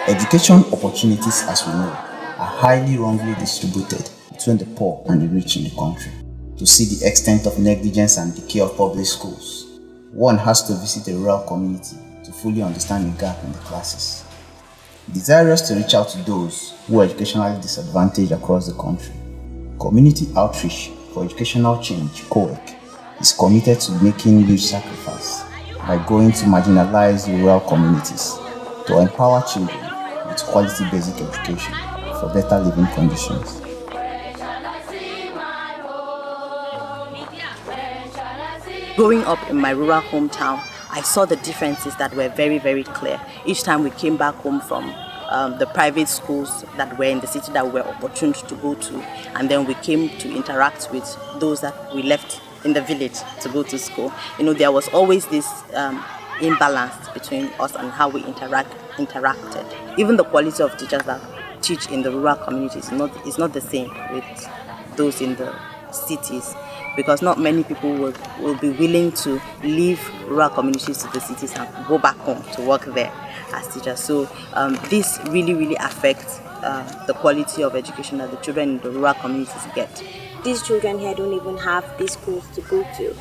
Education opportunities, as we know, are highly wrongly distributed between the poor and the rich in the country. To see the extent of negligence and decay of public schools, one has to visit a rural community to fully understand the gap in the classes. Desirous to reach out to those who are educationally disadvantaged across the country, Community Outreach for Educational Change, Coec, is committed to making huge sacrifice by going to marginalized rural communities to empower children with quality basic education for better living conditions. Growing up in my rural hometown, I saw the differences that were very, very clear. Each time we came back home from the private schools that were in the city that we were opportune to go to, and then we came to interact with those that we left in the village to go to school. There was always this imbalance between us and how we interacted. Even the quality of teachers that teach in the rural communities is not the same with those in the cities, because not many people will be willing to leave rural communities to the cities and go back home to work there as teachers. So this really, really affects the quality of education that the children in the rural communities get. These children here don't even have these schools to go to.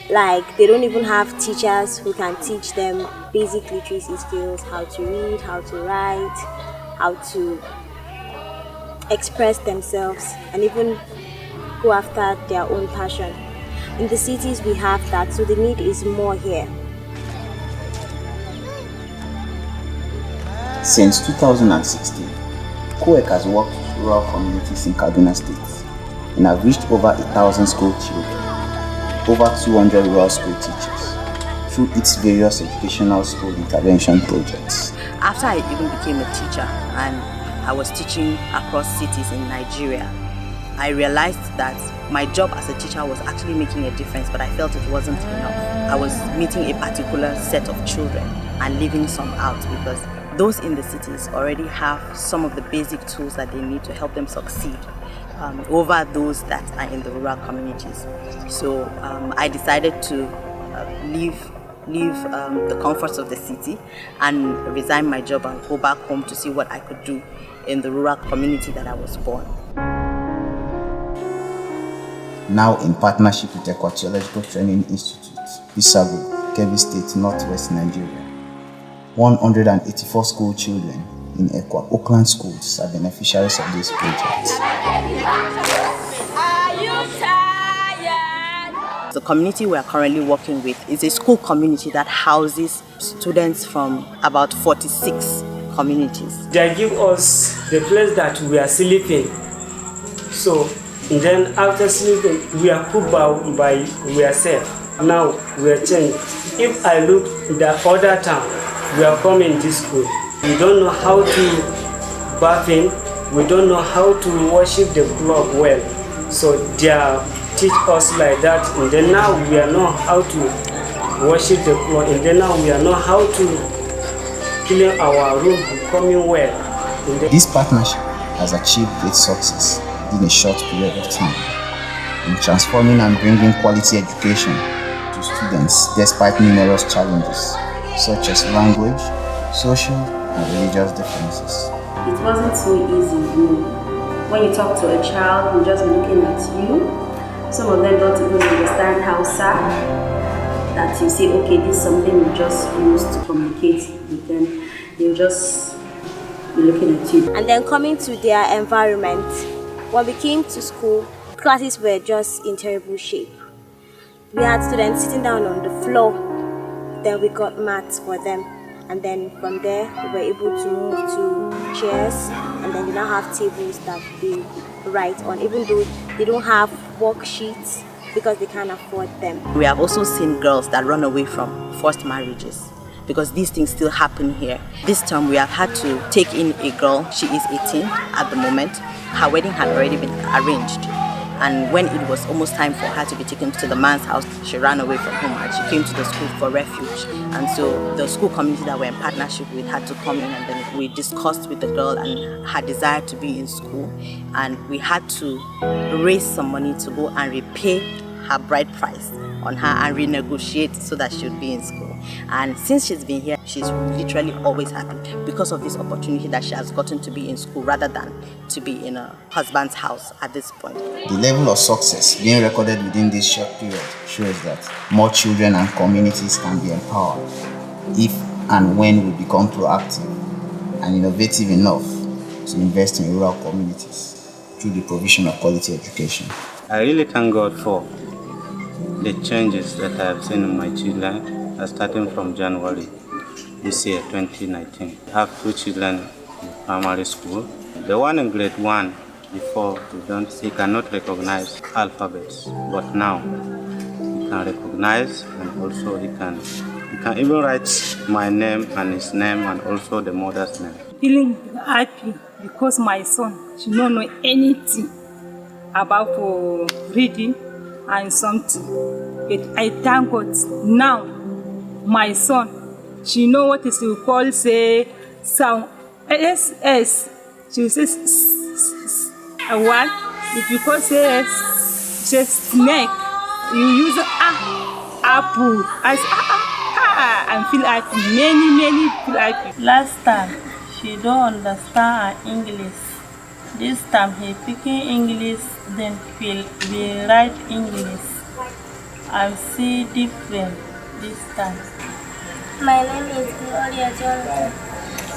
Like, they don't even have teachers who can teach them basic literacy skills, how to read, how to write, how to express themselves, and even go after their own passion. In the cities we have that, so the need is more here. Since 2016, Coec has worked with rural communities in Kaduna State and have reached over 1,000 school children, over 200 rural school teachers through its various educational school intervention projects. After I even became a teacher and I was teaching across cities in Nigeria, I realized that my job as a teacher was actually making a difference, but I felt it wasn't enough. I was meeting a particular set of children and leaving some out, because those in the cities already have some of the basic tools that they need to help them succeed over those that are in the rural communities. So I decided to leave the comforts of the city and resign my job and go back home to see what I could do in the rural community that I was born. Now in partnership with Equatoriological Training Institute, Pisabu, Kebbi State, Northwest Nigeria, 184 school children in Ekwa Oakland schools are beneficiaries of this project. The community we are currently working with is a school community that houses students from about 46 communities. They give us the place that we are sleeping. So then after sleeping, we are cooked by ourselves. Now we are changed. If I look the other town, we are coming to school. We don't know how to bathing. We don't know how to worship the clock well. So they teach us like that. And then now we are know how to worship the clock. And then now we are know how to clean our room becoming well. This partnership has achieved great success in a short period of time in transforming and bringing quality education to students despite numerous challenges such as language, social and religious differences. It wasn't so easy, When you talk to a child, who's just looking at you. Some of them don't even understand Hausa. That you say, okay, this is something you just use to communicate with them. They'll just be looking at you. And then coming to their environment, when we came to school, classes were just in terrible shape. We had students sitting down on the floor. Then we got mats for them. And then from there, we were able to move to chairs. And then they now have tables that they write on, even though they don't have worksheets because they can't afford them. We have also seen girls that run away from forced marriages, because these things still happen here. This term we have had to take in a girl. She is 18 at the moment. Her wedding had already been arranged, and when it was almost time for her to be taken to the man's house, she ran away from home and she came to the school for refuge. And so the school community that we're in partnership with had to come in, and then we discussed with the girl and her desire to be in school, and we had to raise some money to go and repay her bride price on her and renegotiate so that she would be in school. And since she's been here, she's literally always happy because of this opportunity that she has gotten to be in school rather than to be in her husband's house at this point. The level of success being recorded within this short period shows that more children and communities can be empowered if and when we become proactive and innovative enough to invest in rural communities through the provision of quality education. I really thank God for the changes that I have seen in my children, starting from January this year, 2019. I have 2 children in primary school. The one in grade 1, before he cannot recognize alphabets, but now he can recognize, and also he can even write my name and his name and also the mother's name. Feeling happy because my son, she don't know anything about reading and something. But I thank God now, my son, she know what is to call say sound SS. She will say what? If you call say snake, you use apple. I say and feel happy. Many feel happy. Last time she don't understand her English. This time he picking English, then we write English. I see different this time. My name is Gloria Jonathan.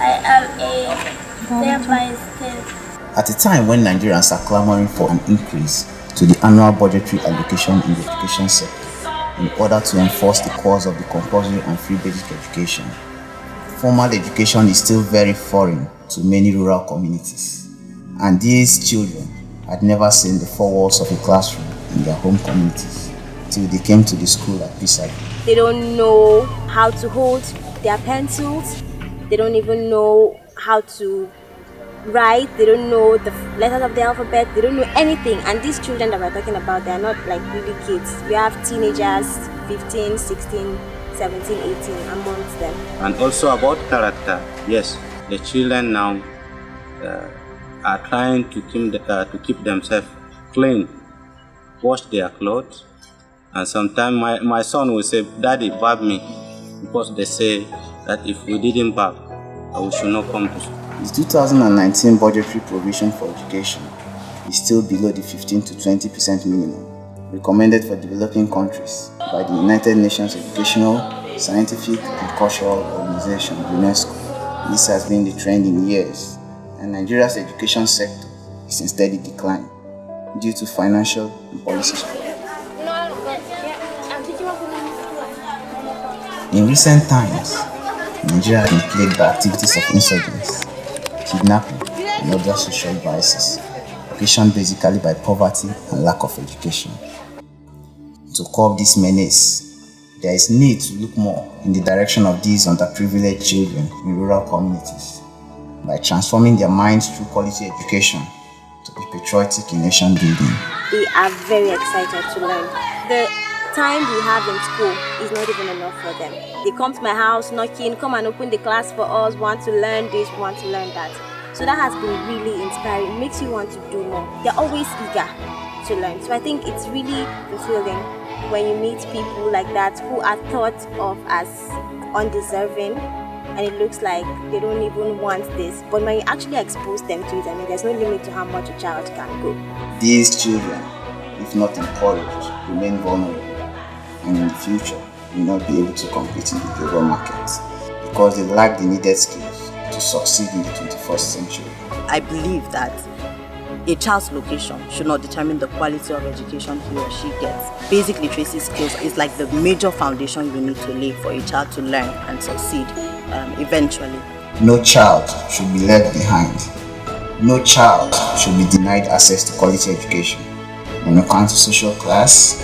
I am a step-by-step. At a time when Nigerians are clamoring for an increase to the annual budgetary allocation in the education sector in order to enforce the cause of the compulsory and free basic education, formal education is still very foreign to many rural communities. And these children had never seen the four walls of a classroom in their home communities till they came to the school at Pisabu. They don't know how to hold their pencils. They don't even know how to write. They don't know the letters of the alphabet. They don't know anything. And these children that we're talking about, they're not like really kids. We have teenagers, 15, 16, 17, 18 amongst them. And also about character, yes, the children now are trying to keep themselves clean, wash their clothes, and sometimes my son will say, "Daddy, bath me," because they say that if we didn't bath, we should not come to school. The 2019 budgetary provision for education is still below the 15 to 20% minimum recommended for developing countries by the United Nations Educational, Scientific and Cultural Organization, UNESCO. This has been the trend in years, and Nigeria's education sector is in steady decline due to financial and policy support. In recent times, Nigeria has been plagued by activities of insurgents, kidnapping, and other social vices, occasioned basically by poverty and lack of education. To curb this menace, there is need to look more in the direction of these underprivileged children in rural communities by transforming their minds through quality education to be patriotic in nation building. They are very excited to learn. The time we have in school is not even enough for them. They come to my house knocking, come and open the class for us, want to learn this, want to learn that. So that has been really inspiring. It makes you want to do more. They're always eager to learn. So I think it's really fulfilling when you meet people like that who are thought of as undeserving, and it looks like they don't even want this. But when you actually expose them to it, I mean, there's no limit to how much a child can go. These children, if not encouraged, remain vulnerable, and in the future will not be able to compete in the global market because they lack the needed skills to succeed in the 21st century. I believe that a child's location should not determine the quality of education he or she gets. Basic literacy skills is like the major foundation you need to lay for a child to learn and succeed eventually. No child should be left behind. No child should be denied access to quality education on account of social class,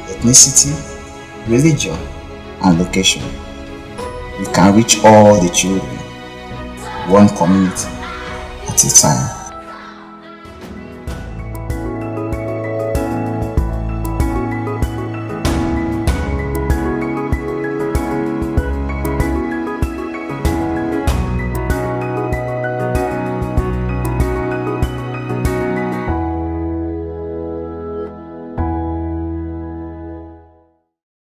ethnicity, religion, and location. We can reach all the children, one community at a time.